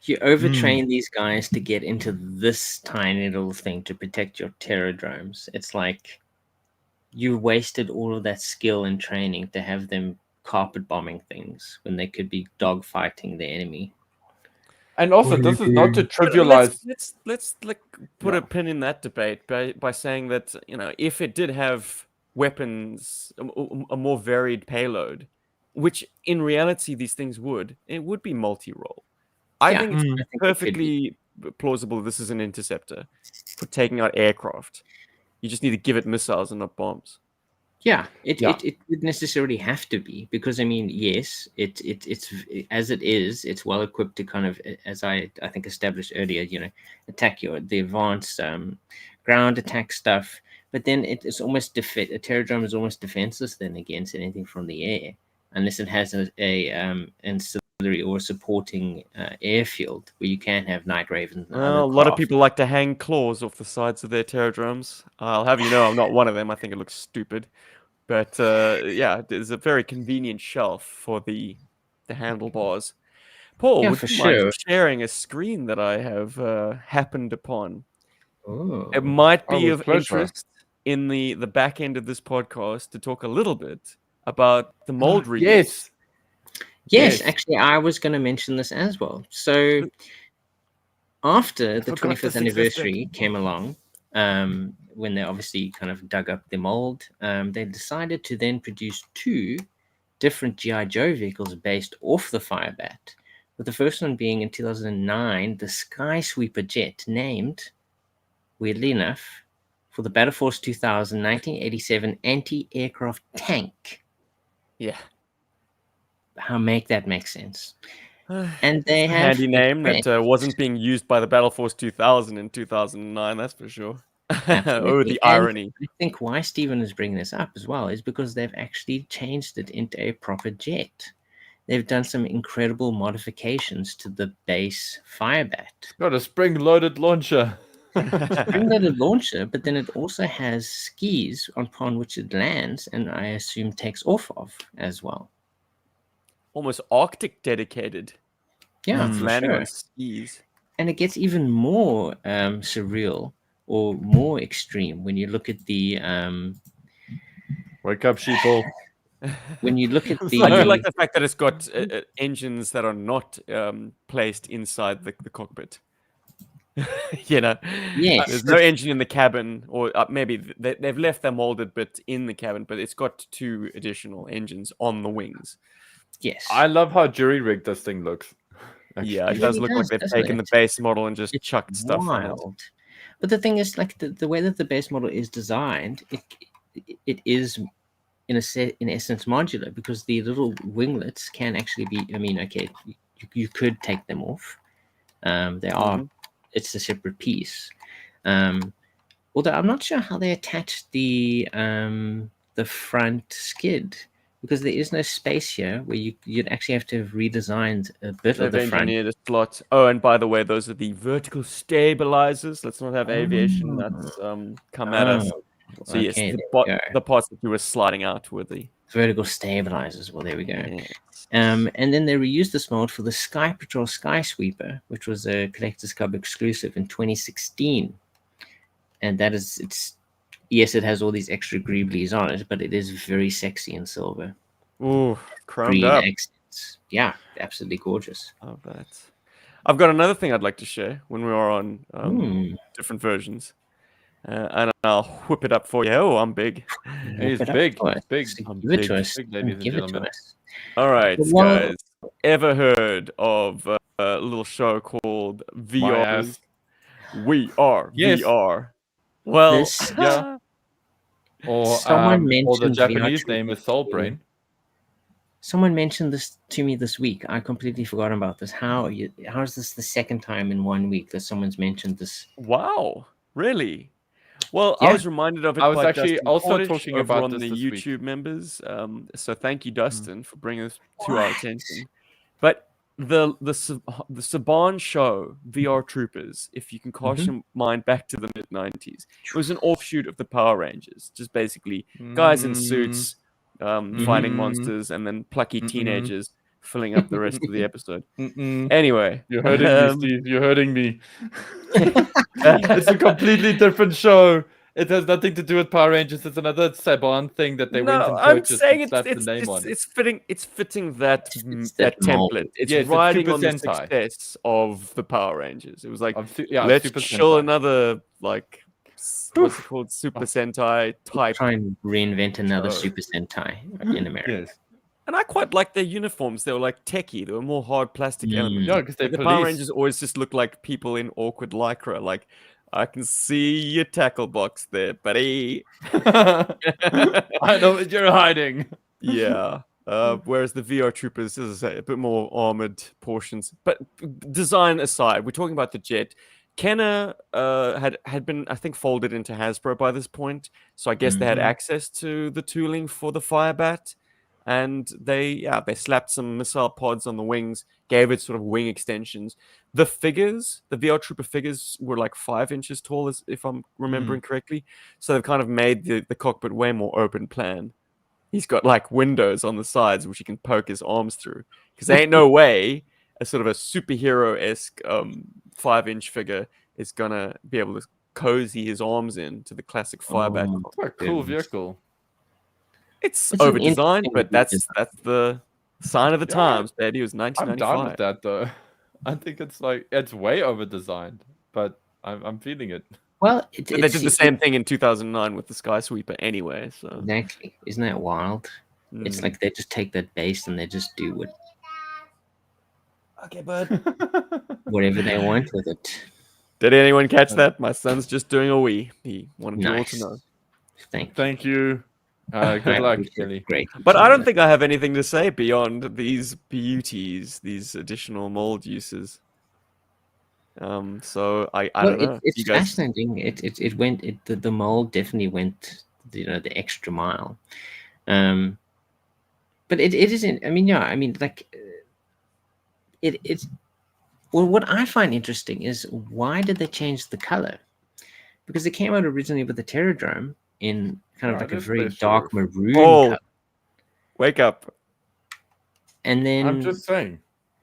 You overtrain these guys to get into this tiny little thing to protect your Terradromes. It's like you wasted all of that skill and training to have them carpet bombing things when they could be dogfighting the enemy. And also, this is not to trivialize. Let's put a pin in that debate by saying that if it did have weapons, a more varied payload, which in reality these things it would be multi-role. I think it's perfectly plausible this is an interceptor for taking out aircraft. You just need to give it missiles and not bombs. Yeah, Yeah. it would necessarily have to be, because I mean, yes, it's as it is, it's well equipped to kind of, as I think established earlier, attack the advanced ground attack stuff. But then it's almost a Terradrome is almost defenseless then against anything from the air, unless it has a ancillary or supporting airfield where you can have Night Ravens and other Well, a lot of craft. people like to hang claws off the sides of their Terradromes. I'll have you know, I'm not one of them. I think it looks stupid. But yeah, there's a very convenient shelf for the handlebars. Paul, Yeah, would for you mind sure. sharing a screen that I have happened upon? It Oh. might Oh, be with of pleasure. interest in the back end of this podcast to talk a little bit about the mold reuse. Yes. Yes, Yes. actually, I was going to mention this as well. So after the Forgot 25th this anniversary existed. came along, when they obviously kind of dug up the mold, they decided to then produce two different GI Joe vehicles based off the Firebat. With the first one being in 2009, the Sky Sweeper jet, named, weirdly enough, for the Battle Force 2000 1987 anti-aircraft tank. Yeah. How make that make sense? And they It's a have handy name that expressed- wasn't being used by the Battle Force 2000 in 2009, that's for sure. Oh, Absolutely. the And irony. I think why Stephen is bringing this up as well is because they've actually changed it into a proper jet. They've done some incredible modifications to the base Firebat. Got a spring-loaded launcher. Spring-loaded launcher, but then it also has skis upon which it lands and I assume takes off of as well. Almost Arctic dedicated. Yeah, It's for landing sure. on skis. And it gets even more surreal or more extreme when you look at the Wake up, sheeple. when you look at I do like the the fact that it's got engines that are not placed inside the cockpit. You know, Yes. there's no engine in the cabin, or maybe they've left that molded bit in the cabin, but it's got two additional engines on the wings. Yes. I love how jury-rigged this thing looks. Yeah, actually. it does really look does, like they've doesn't taken the it? base model and just It's chucked stuff on it. wild. But the thing is, like the way that the base model is designed, it is in essence modular, because the little winglets can actually be. I mean, okay, you could take them off. They are. Mhm. It's a separate piece. Although I'm not sure how they attach the front skid, because there is no space here where you'd actually have to have redesigned a bit of They've the front. engineered a slot. Oh, and by the way, those are the vertical stabilizers. Let's not have aviation nuts come at us. Oh, So yes, okay, the, there we go. the parts that you were sliding out were the Vertical stabilizers. Well, there we go. yes. And then they reused this mold for the Sky Patrol Sky Sweeper, which was a Collector's Club exclusive in 2016. And that is, yes, it has all these extra greeblies on it, but it is very sexy in silver. Ooh, chromed Green up. accents. Yeah, absolutely gorgeous. Love that. I've got another thing I'd like to share when we are on different versions. And I'll whip it up for you. Oh, I'm big. He's Whip it up big. to us. Big. I'm Give it big. to us. Big, ladies and Give it to gentlemen. us. All right, Well- guys. Ever heard of a little show called My VR? ass. We are Yes. VR. Well, This- Yeah. Or Someone or the mentioned VR Japanese name is Soul Troopers. Brain. Someone mentioned this to me this week. I completely forgot about this. How is this the second time in 1 week that someone's mentioned this? wow, really? Well, I Yeah. was reminded of it I was by actually Dustin also Cornish talking over about on this the this week. YouTube members. So thank you, Dustin, for bringing this to our What? attention. But the Saban show, VR Troopers, if you can cast your mind back to the mid-90s, it was an offshoot of the Power Rangers. Just basically guys in suits fighting monsters, and then plucky teenagers filling up the rest of the episode. Anyway, You're hurting me, Steve. You're hurting me. It's a completely different show. It has nothing to do with Power Rangers. It's another Saban thing that they went and I'm purchased saying and slapped the name on. it's fitting that It's that that mold. template. It's Yes, it's riding Super on the Sentai. success of the Power Rangers. It was like, Yeah, let's Super chill Sentai. another like what's it called, Super Sentai type. Try and reinvent another show. Super Sentai in America. Yes. And I quite liked their uniforms. They were like techie. They were more hard plastic elements. Yeah, because they Like, the Power police. Rangers always just looked like people in awkward lycra. Like I can see your tackle box there, buddy. I know what you're hiding. Yeah. Whereas the VR Troopers, as I say, a bit more armored portions. But design aside, we're talking about the jet. Kenner had been, I think, folded into Hasbro by this point, so I guess they had Mhm. access to the tooling for the Firebat, and they slapped some missile pods on the wings, gave it sort of wing extensions. The figures, the VR Trooper figures, were like 5 inches tall, if I'm remembering correctly. So they've kind of made the cockpit way more open plan. He's got like windows on the sides which he can poke his arms through. Because there ain't no way a sort of a superhero-esque 5-inch figure is gonna be able to cozy his arms in to the classic Firebat. Oh, It's a cool goodness. vehicle. It's It's an over-designed, interesting but that's the sign of the Yeah, times. That it was I'm down 1995. with that though. I think it's way over designed, but I'm feeling it. Well, But they did the same thing in 2009 with the Skysweeper anyway. So exactly. Isn't that wild? It's Mm. like they just take that base and they just do Okay, bud. whatever they want with it. Did anyone catch that? My son's just doing a wee. He wanted you all to Nice. know. Thank you. Thank you. I Good luck, appreciate it. Kelly. Great. But I don't think I have anything to say beyond these beauties, these additional mold uses. So I Well, don't know. it's You guys, fascinating. It went. The mold definitely went. The extra mile. But it isn't. I mean, yeah. I mean, like it's. Well, what I find interesting is why did they change the color? Because it came out originally with the Terradrome in kind of Yeah, like a this very place dark should've- maroon Paul, color, wake up. and then I'm just saying.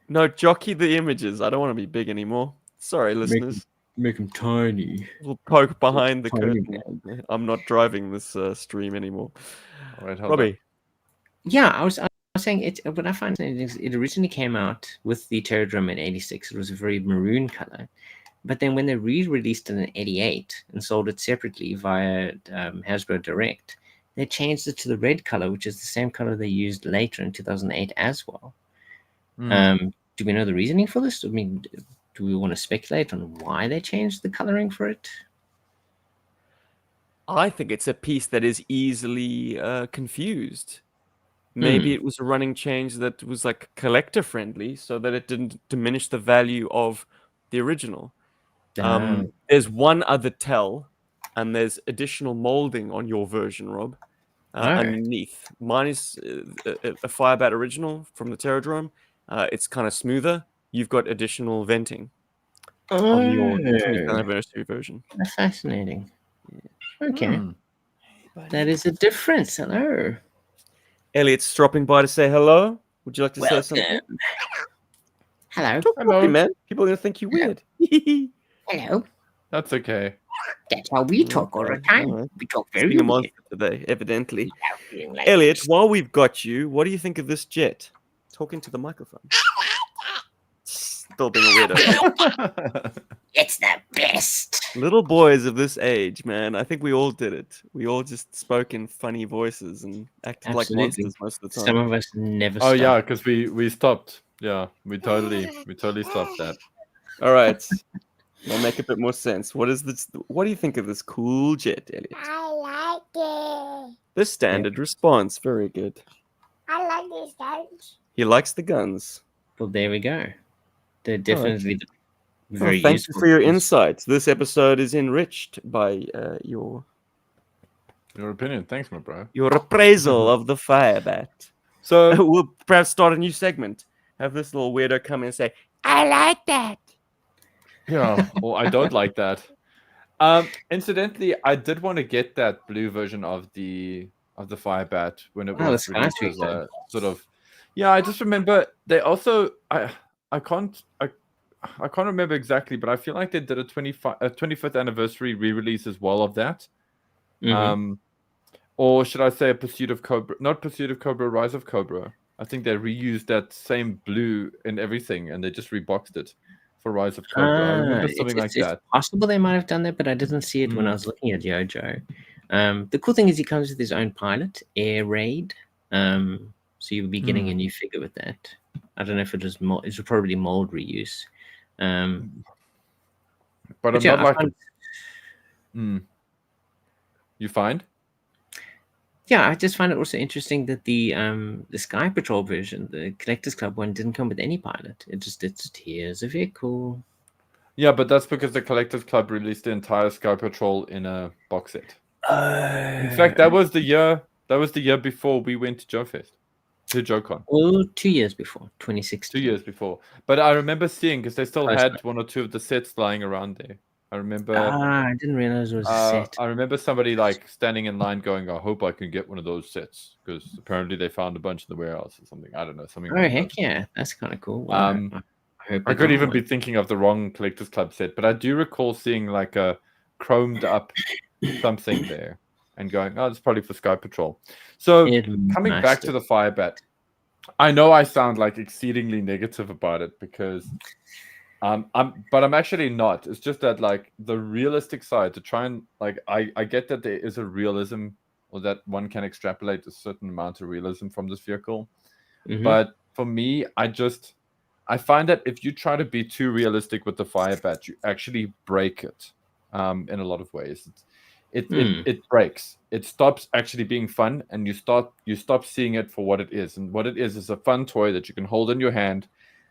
No, jockey the images. I don't want to be big anymore. Sorry, listeners. make them tiny. We'll poke behind the Tiny curtain. I'm not driving this stream anymore. All right, hold Robbie, Yeah, I was saying it. What I find fascinating is it originally came out with the Terradrome in '86. It was a very maroon color, but then when they re-released it in '88 and sold it separately via Hasbro Direct, they changed it to the red color, which is the same color they used later in 2008 as well. Do we know the reasoning for this? I mean, do we want to speculate on why they changed the coloring for it? I think it's a piece that is easily confused. Maybe it was a running change that was like collector friendly, so that it didn't diminish the value of the original. There's one other tell, and there's additional molding on your version, Rob, underneath. Mine is a Firebat original from the Terradrome. It's kind of smoother. You've got additional venting on your 20th anniversary version. That's fascinating. Okay, Hmm. that is a difference. Hello. Elliot's dropping by to say hello. Would you like to say something? Welcome. Hello. Talk Hello. properly, man. People are gonna think you weird. Hello. That's okay. That's how we talk all the Okay, time. alright. We talk It's very being a weird. monster today, evidently. Being like Elliot, this. while we've got you, what do you think of this jet? Talking to the microphone. Still being a weirdo. It's the best. Little boys of this age, man. I think we all did it. We all just spoke in funny voices and acted like Absolutely. monsters most of the Some time. of us never Oh stop. yeah, because we stopped. Yeah, we totally stopped that. All right. Now make a bit more sense. What is this? What do you think of this cool jet, Elliot? I like it. The standard response. Very good. I like these guns. He likes the guns. Well, there we go. They're definitely Well, very thank useful. you for your tools. insights. This episode is enriched by your Opinion, thanks, my bro. appraisal of the Firebat. So We'll perhaps start a new segment. Have this little weirdo come in and say, "I like that." yeah, well, I don't like that. Incidentally, I did want to get that blue version of the Firebat when it Oh, was the released Sky as a sort of. Yeah, I just remember they also I can't remember exactly, but I feel like they did a 25th anniversary re-release as well of that. Mhm. Or should I say a Pursuit of Cobra? Not Pursuit of Cobra, Rise of Cobra. I think they reused that same blue and everything, and they just reboxed it for Rise of Cobra. I remember something like that. It's possible they might have done that, but I didn't see it when I was looking at Jojo. The cool thing is he comes with his own pilot, Air Raid. So you'll be getting a new figure with that. I don't know if it was it was probably mold reuse. But I'm yeah, not like I You find? Yeah, I just find it also interesting that the Sky Patrol version, the Collectors Club one, didn't come with any pilot. It's here's a vehicle. Yeah, but that's because the Collectors Club released the entire Sky Patrol in a box set. In fact, that was the year. That was the year before we went to JoFest, to JoCon. Oh, 2 years before, 2 2016. years before. But I remember seeing because they still Close had enough. one or two of the sets lying around there. I remember. I didn't realize it was a set. I remember somebody like standing in line going, "I hope I can get one of those sets," because apparently they found a bunch in the warehouse or something. I don't know, something. Oh, along heck those yeah. That's kind of cool. Well, I hope I we could got even one. be thinking of the wrong Collectors Club set, but I do recall seeing like a chromed up something there and going, "Oh, it's probably for Sky Patrol." So It coming must back to have- the Firebat, I know I sound like exceedingly negative about it because I'm actually not. It's just that like the realistic side to try and like I get that there is a realism or that one can extrapolate a certain amount of realism from this vehicle. Mhm. But for me, I find that if you try to be too realistic with the Firebat, you actually break it in a lot of ways. It breaks. It stops actually being fun, and you stop seeing it for what it is. And what it is a fun toy that you can hold in your hand,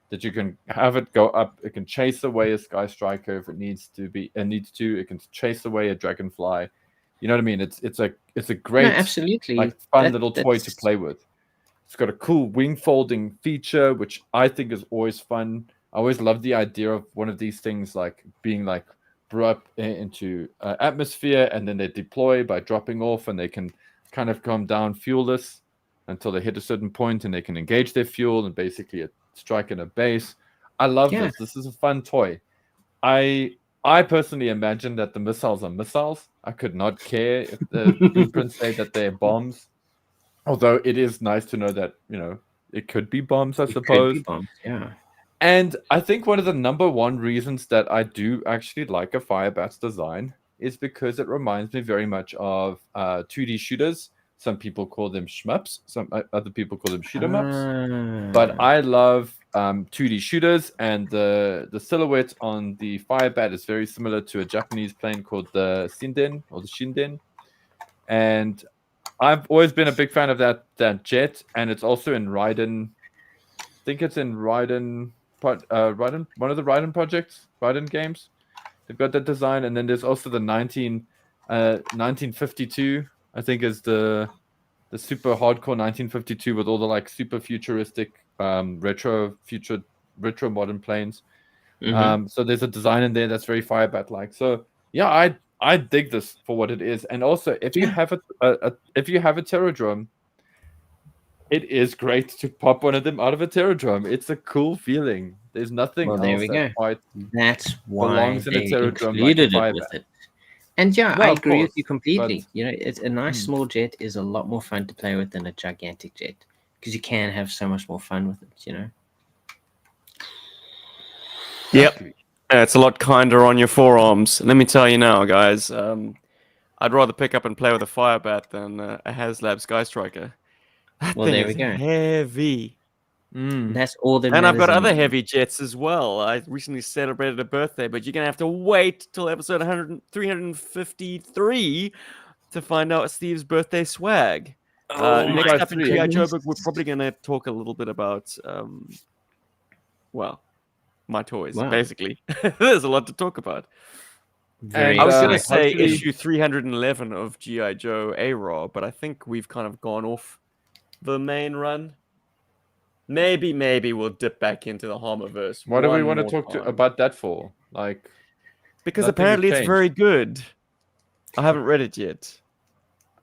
that you can have it go up. It can chase away a Sky Striker if it needs to be. It needs to. It can chase away a Dragonfly. You know what I mean? It's a No, great absolutely. like fun That- little toy to that's- play with. It's got a cool wing folding feature, which I think is always fun. I always love the idea of one of these things like being like brought up into atmosphere, and then they deploy by dropping off, and they can kind of come down fuelless until they hit a certain point, and they can engage their fuel and basically strike in a base. I love Yeah. this. This is a fun toy. I personally imagine that the missiles are missiles. I could not care if the blueprints say that they're bombs. Although it is nice to know that, it could be bombs, I It could suppose. be bombs, yeah. And I think one of the number one reasons that I do actually like a Firebat's design is because it reminds me very much of 2D shooters. Some people call them shmups. Some other people call them shoot 'em ups. But Ah. I love 2D shooters, and the silhouette on the Firebat is very similar to a Japanese plane called the Shinden or the Shinden. And I've always been a big fan of that jet, and it's also in Raiden. I think it's in Raiden, Raiden, one of the Raiden projects, Raiden games. They've got that design, and then there's also the 1952. I think is the super hardcore 1952 with all the like super futuristic retro modern planes. Mhm. So there's a design in there that's very Firebat like. So yeah, I dig this for what it is. And also, if you Yeah. have if you have a Terradrome, it is great to pop one of them out of a Terradrome. It's a cool feeling. There's nothing Well, there else we that go. quite That's why belongs in a they Terradrome like a included it with Firebat. it. And yeah, Well, I of agree with you course, completely. but- You know, it's a nice small jet is a lot more fun to play with than a gigantic jet because you can have so much more fun with it. You know. Yep. It's a lot kinder on your forearms. Let me tell you now, guys. I'd rather pick up and play with a Firebat than a HasLab Sky Striker. That Well, thing there is we go. heavy. That's all that And I've matters got in other life. heavy jets as well. I recently celebrated a birthday, but you're going to have to wait till episode 353 to find out Steve's birthday swag. Oh Next my up in GI goodness. Joburg, we're probably going to talk a little bit about, my toys, Wow. basically. There's a lot to talk about. Very I was going to exciting. say hopefully- issue 311 of GI Joe A-Raw, but I think we've kind of gone off the main run. Maybe we'll dip back into the Harmerverse. What do we one want to more talk time. about that for? Like, Because nothing has apparently it's changed. very good. I haven't read it yet.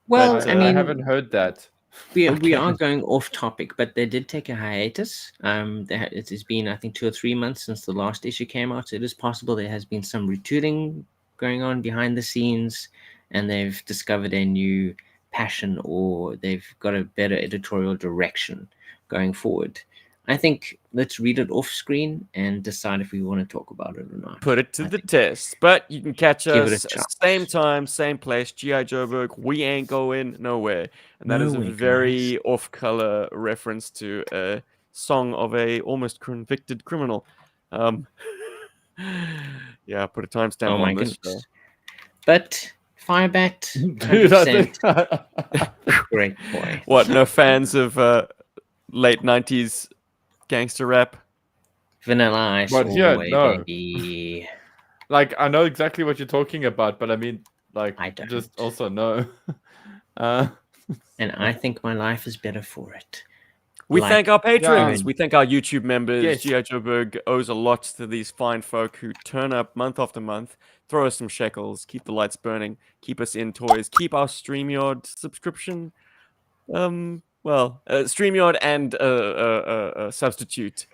Well, But, I I mean, haven't heard that. we Okay. are going off topic, but they did take a hiatus. It has been, I think, 2 or 3 months since the last issue came out. So it is possible there has been some retooling going on behind the scenes, and they've discovered a new passion, or they've got a better editorial direction going forward. I think let's read it off screen and decide if we want to talk about it or not. Put it to I the think- test. But you can catch Give it a us shot. same time, same place, GI Joburg. We ain't going nowhere. And that is a Nowhere, very off-color reference to a song of a almost convicted criminal. Yeah, put a timestamp Oh my on this show. goodness. But Firebat, Dude, I 100% think great boy. What? No fans of late '90s gangster rap? Vanilla Ice But all yeah, the way, no. baby. like I know exactly what you're talking about, but I mean, like, I don't. just also no. uh, And I think my life is better for it. We Like, thank our patrons. yeah. We thank our YouTube members. Yes. GI Joburg owes a lot to these fine folk who turn up month after month, throw us some shekels, keep the lights burning, keep us in toys, keep our StreamYard subscription. StreamYard and substitute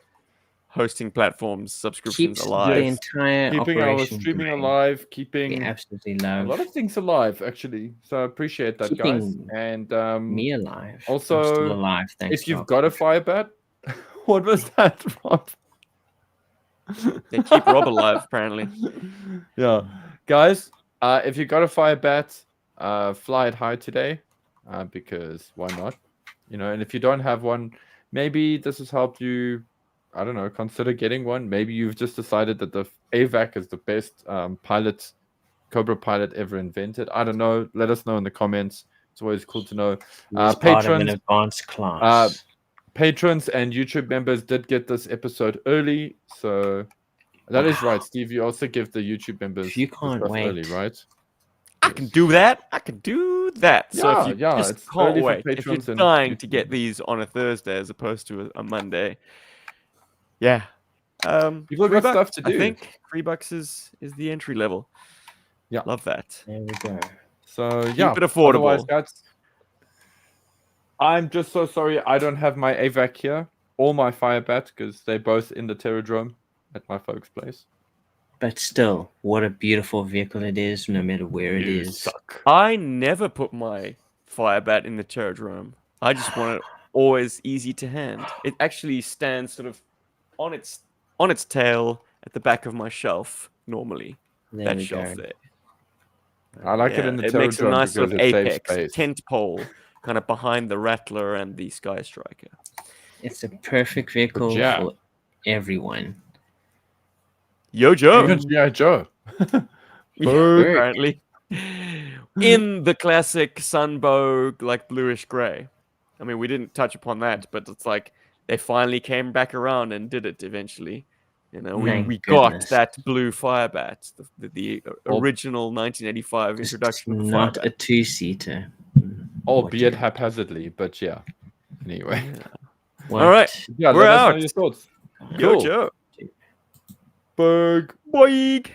hosting platforms subscriptions Keeps the alive. entire keeping our operation streaming going. alive, We keeping absolutely a love lot of things alive, actually. So I appreciate that, guys. keeping And me alive. I'm also, still alive, thanks if to you've our got a Firebat, what was that, Rob? They keep Rob alive, apparently. Yeah, guys, if you got a Firebat, fly it high today, because why not? You know, and if you don't have one, maybe this has helped you. I don't know. Consider getting one. Maybe you've just decided that the Avac is the best Cobra pilot ever invented. I don't know. Let us know in the comments. It's always cool to know. He's part of an Patrons, advanced class. patrons, and YouTube members did get this episode early, so that is right, Steve. You also give the YouTube members If you the can't stuff wait. early, right? I can do that. I can do that. So Yeah, if you yeah, just it's can't early for wait, if you're patrons and dying to YouTube get members. these on a Thursday as opposed to a Monday, yeah. People got $3, stuff to I do. think $3 is the entry level. Yeah. Love that. There we go. So Keep yeah, it affordable. Otherwise, guys, I'm just so sorry I don't have my Avac here or my Firebat because they're both in the Terradrome at my folks' place. But still, what a beautiful vehicle it is, no matter where it You is. suck. I never put my Firebat in the Terradrome. I just want it always easy to hand. It actually stands sort of on its tail at the back of my shelf normally. There That we shelf go. there. I like it in the It makes a Terradrome nice sort because of it saves apex space. tent pole, kind of behind the Rattler and the Sky Striker. It's a perfect vehicle yeah. for everyone. Yo, Joe. Even GI Joe. Berg. Apparently, in the classic Sunbow, like bluish gray. I mean, we didn't touch upon that, but it's like they finally came back around and did it eventually. You know, Thank we got goodness. that blue Firebat, the original 1985 Just introduction of the not Firebat. a two-seater. Albeit haphazardly, but yeah. Anyway. What? All right, Yeah, we're let us know out. your thoughts. Yo, Cool. Joe. Berg. Boig.